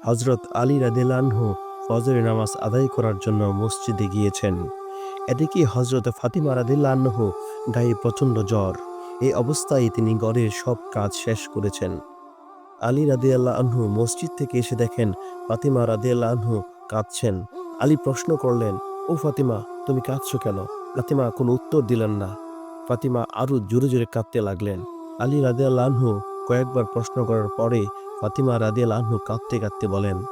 হযরত আলী রাদিয়াল্লাহু আনহু ফজরের নামাজ আদায় করার জন্য মসজিদে গিয়েছেন। এদিকে হযরত ফাতিমা রাদিয়াল্লাহু আনহু গায়ে প্রচণ্ড জ্বর। এই অবস্থায় তিনি ঘরের সব কাজ শেষ করেছেন। আলী রাদিয়াল্লাহু আনহু মসজিদ থেকে এসে দেখেন ফাতিমা রাদিয়াল্লাহু আনহু কাঁদছেন। আলী প্রশ্ন করলেন, "ও ফাতিমা, তুমি কাঁদছো কেন?" ফাতিমা কোনো উত্তর দিলেন না। ফাতিমা আরো জোরে জোরে কাঁদতে লাগলেন। আলী রাদিয়াল্লাহু আনহু কয়েকবার প্রশ্ন করার পরে ফাতিমা রাদিয়াল্লাহু আনহু কাঁদতে কাঁদতে বলেন,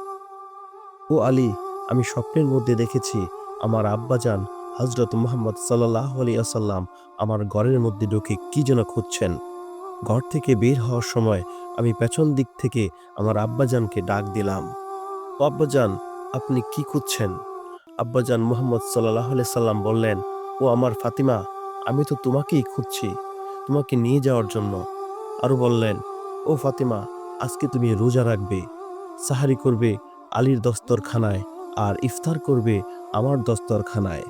"ও আলী, আমি স্বপ্নের মধ্যে দেখেছি আমার আব্বাজান হযরত মুহাম্মদ সাল্লাল্লাহু আলাইহি ওয়াসাল্লাম আমার ঘরের মধ্যে ঢুকে কি যেন খুঁজছেন। ঘর থেকে বের হওয়ার সময় আমি পেছন দিক থেকে আমার আব্বাজানকে ডাক দিলাম, ও আব্বাজান, আপনি কি খুঁজছেন?" আব্বাজান মুহাম্মদ সাল্লাল্লাহু আলাইহি সাল্লাম বললেন, "ও আমার ফাতিমা, আমি তো তোমাকেই খুঁজছি, তোমাকে নিয়ে যাওয়ার জন্য।" আরো বললেন, "ও ফাতিমা, আজকে তুমি রোজা রাখবে, সাহারি করবে আলীর দস্তরখানায় আর ইফতার করবে আমার দস্তরখানায়।"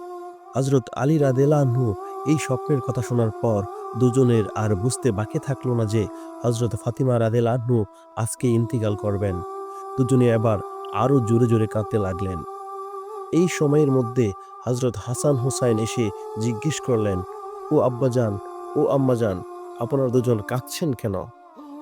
হযরত আলী রাদিয়াল্লাহু আনহু এই স্বপ্নের কথা শোনার পর দুজনের আর বুঝতে বাকি থাকলো না যে হযরত ফাতিমা রাদিয়াল্লাহু আনহু আজকে ইন্তিকাল করবেন। দুজনে এবার আরো জোরে জোরে কাঁদতে লাগলেন। এই সময়ের মধ্যে হযরত হাসান হোসাইন এসে জিজ্ঞেস করলেন, "ও আব্বাজান, ও আম্মাজান, আপনারা দুজন কাঁদছেন কেন?"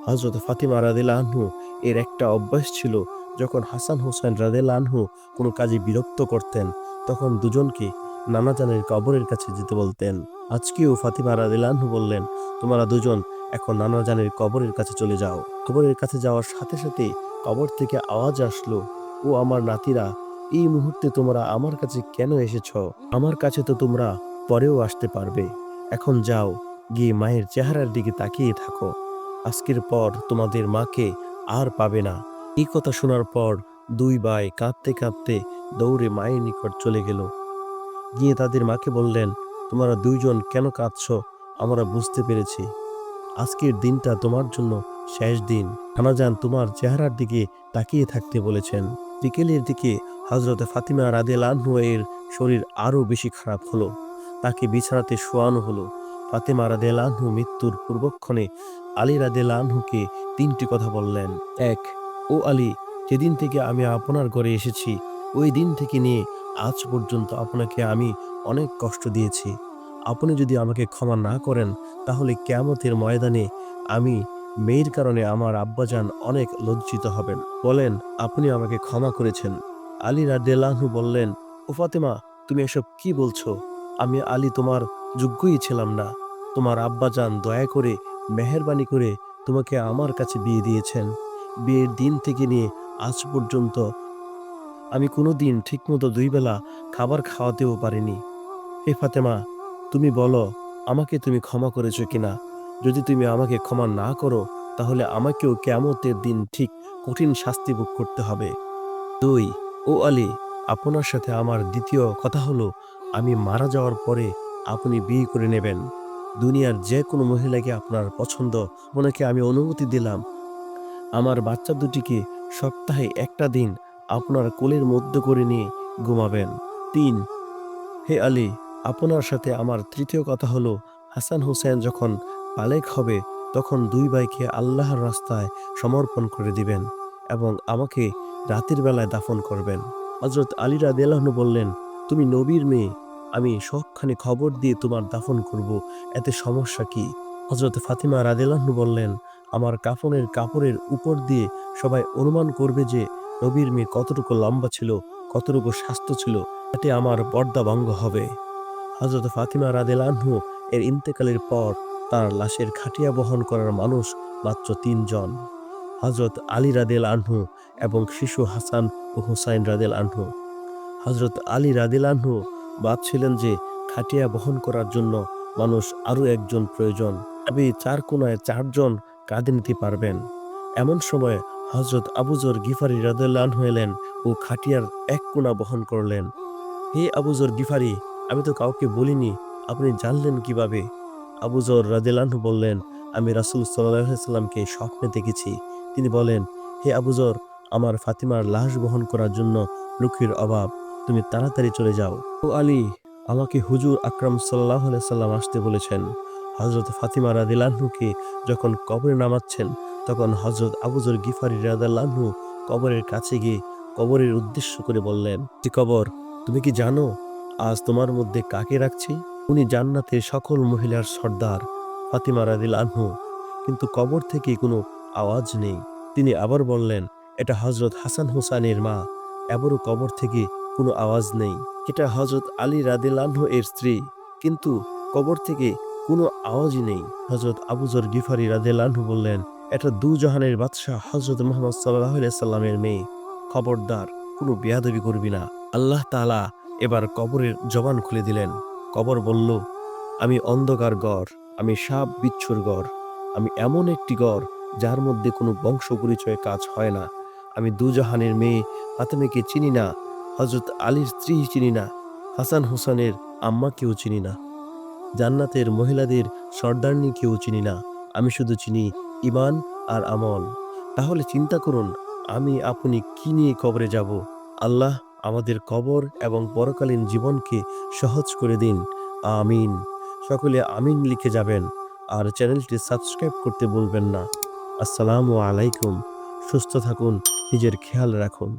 হযরত ফাতিমা রাদিয়াল্লাহু আনহু এর একটা অভ্যাস ছিল, যখন হাসান হোসেন রাদিয়াল্লাহু আনহু কোনো কাজে বিরক্ত করতেন তখন দুজনকে নানাজানের কবরের কাছে যেতে বলতেন। আজকেও ফাতিমা রাদিয়াল্লাহু আনহু বললেন, "তোমরা দুজন এখন নানাজানের কবরের কাছে চলে যাও।" কবরের কাছে যাওয়ার সাথে সাথে কবর থেকে আওয়াজ আসলো, "ও আমার নাতিরা, এই মুহূর্তে তোমরা আমার কাছে কেন এসেছ? আমার কাছে তো তোমরা পরেও আসতে পারবে। এখন যাও, গিয়ে মায়ের চেহারার দিকে তাকিয়ে থাকো। আজকের পর তোমাদের মাকে আর পাবে না।" এই কথা শোনার পর দুই ভাই কাঁদতে কাঁদতে দৌড়ে মায়ের নিকট চলে গেল। গিয়ে তাদের মাকে বললেন, "তোমরা দুইজন কেন কাঁদছ? আমরা বুঝতে পেরেছি। আজকের দিনটা তোমার জন্য শেষ দিন। খালাজান তোমার চেহারার দিকে তাকিয়ে থাকতে বলেছেন।" বিকেলের দিকে হযরত ফাতিমা রাদিয়াল্লাহু আনহু এর শরীর আরো বেশি খারাপ হলো। তাকে বিছানাতে শোয়ানো হলো। ফাতিমা রাদিয়াল্লাহু আনহু মৃত্যুর পূর্বক্ষণে আলী রাদিয়াল্লাহু আনহুকে ৩টি কথা বললেন। ১, "ও আলী, যেদিন থেকে আমি আপনার ঘরে এসেছি ওই দিন থেকে নিয়ে আজ পর্যন্ত আপনাকে আমি অনেক কষ্ট দিয়েছি। আপনি যদি আমাকে ক্ষমা না করেন তাহলে কিয়ামতের ময়দানে আমি মেয়ের কারণে আমার আব্বাজান অনেক লজ্জিত হবেন। বলেন আপনি আমাকে ক্ষমা করেছেন।" আলী রাদিয়াল্লাহু আনহু বললেন, "ও ফাতেমা, তুমি এসব কি বলছো? আমি আলী তোমার যোগ্যই ছিলাম না। তোমার আব্বাজান দয়া করে মেহেরবানি করে তোমাকে আমার কাছে বিয়ে দিয়েছেন। বিয়ের দিন থেকে নিয়ে আজ পর্যন্ত আমি কোনোদিন ঠিকমতো ২ বেলা খাবার খাওয়াতেও পারিনি। হে ফাতেমা, তুমি বলো আমাকে তুমি ক্ষমা করেছো কিনা? যদি তুমি আমাকে ক্ষমা না করো তাহলে আমাকেও কিয়ামতের দিন ঠিক কঠিন শাস্তি ভোগ করতে হবে। ২, ও আলী, আপনার সাথে আমার দ্বিতীয় কথা হলো, আমি মারা যাওয়ার পরে আপনি বিয়ে করে নেবেন। দুনিয়ার যে কোনো মহিলাকে আপনার পছন্দ, আপনাকে আমি অনুমতি দিলাম আমার বাচ্চা দুটিকে সপ্তাহে একটা দিন আপনার কোলের মধ্যে করে নিয়ে ঘুমাবেন। ৩, হে আলী, আপনার সাথে আমার তৃতীয় কথা হলো, হাসান হোসেন যখন বালেগ হবে তখন ২ ভাইকে আল্লাহর রাস্তায় সমর্পণ করে দিবেন এবং আমাকে রাতের বেলায় দাফন করবেন। হযরত আলী রাদিয়াল্লাহু আনহু বললেন, "তুমি নবীর মেয়ে, আমি সবখানে খবর দিয়ে তোমার দাফন করব, এতে সমস্যা কি?" হযরত ফাতিমা রাদিয়াল্লাহু আনহু বললেন, "আমার কাফনের কাপড়ের উপর দিয়ে সবাই অনুমান করবে যে নবীর মেয়ে কতটুকু লম্বা ছিল, কতটুকু স্বাস্থ্য ছিল, এতে আমার পর্দা ভঙ্গ হবে।" হযরত ফাতিমা রাদিয়াল্লাহু আনহু এর ইন্তেকালের পর তার লাশের খাটিয়া বহন করার মানুষ মাত্র ৩ জন, হযরত আলী রাদিয়াল্লাহু আনহু এবং শিশু হাসান ও হুসাইন রাদিয়াল্লাহু আনহু। হযরত আলী রাদিয়াল্লাহু আনহু ভাবছিলেন যে খাটিয়া বহন করার জন্য মানুষ আরো একজন প্রয়োজন, তবে ৪ কোণায় ৪ জন কাঁধে নিতে পারবেন। এমন সময় হযরত আবু যর গিফারী রাদিয়াল্লাহু আনহু এলেন ও খাটিয়ার এক কোণা বহন করলেন। "হে আবু যর গিফারী, আমি তো কাউকে বলিনি, আপনি জানলেন কিভাবে?" আবু যর রাদিয়াল্লাহু আনহু বললেন, "আমি রাসূল সাল্লাল্লাহু আলাইহি সাল্লামকে স্বপ্নে দেখেছি।" তিনি বলেন, "হে আবু যর, আমার ফাতিমার লাশ বহন করার জন্য লোকের অভাব, তুমি তাড়াতাড়ি চলে যাও। ও আলী, আমাকে হুজুর আকরাম সাল্লাল্লাহু আলাইহি সাল্লাম আসতে বলেছেন।" হযরত ফাতিমা রাদিয়াল্লাহু আনহুকে যখন কবরে নামাচ্ছেন তখন হযরত আবু যর গিফারী রাদিয়াল্লাহু আনহু কবরের কাছে গিয়ে কবরের উদ্দেশ্য করে বললেন, যে কবর, তুমি কি জানো আজ তোমার মধ্যে কাকে রাখছি? উনি জান্নাতের সকল মহিলার সর্দার ফাতিমা রাদিয়াল্লাহু আনহু। কিন্তু কবর থেকে কোনো আওয়াজ নেই। তিনি আবার বললেন, এটা হযরত হাসান হুসাইনের মা। এবারও কবর থেকে কোনো আওয়াজ নেই। এটা হযরত আলী রাদিয়াল্লাহু আনহু এর স্ত্রী। কিন্তু কবর থেকে কোনো আওয়াজই নেই। হযরত আবু যর গিফারি রাদিয়াল্লাহু আনহু বললেন, এটা দুজাহানের বাদশাহ হযরত মুহাম্মদ সাল্লাল্লাহু আলাইহি সাল্লামের মেয়ে। খবরদার, কোনো বেয়াদবি করবি না। আল্লাহ তাআলা এবার কবরের জবান খুলে দিলেন। কবর বলল, আমি অন্ধকার ঘর, আমি সাপ বিচ্ছুর ঘর, আমি এমন একটি ঘর যার মধ্যে কোনো বংশ পরিচয় কাজ হয় না। আমি দুজাহানের মেয়ে ফাতেমাকে চিনি না, হযরত আলীর স্ত্রী চিনি না, হাসান হোসেনের আম্মাকেও চিনি না, জান্নাতের মহিলাদের সর্দারনীকেও চিনি না। আমি শুধু চিনি ঈমান আর আমল। তাহলে চিন্তা করুন, আমি আপনি কি নিয়ে কবরে যাব? আল্লাহ আমাদের কবর এবং পরকালীন জীবনকে সহজ করে দিন। আমিন। সকলে আমিন লিখে যাবেন। আর চ্যানেলটি সাবস্ক্রাইব করতে ভুলবেন না। আসসালামু আলাইকুম। সুস্থ থাকুন, নিজের খেয়াল রাখুন।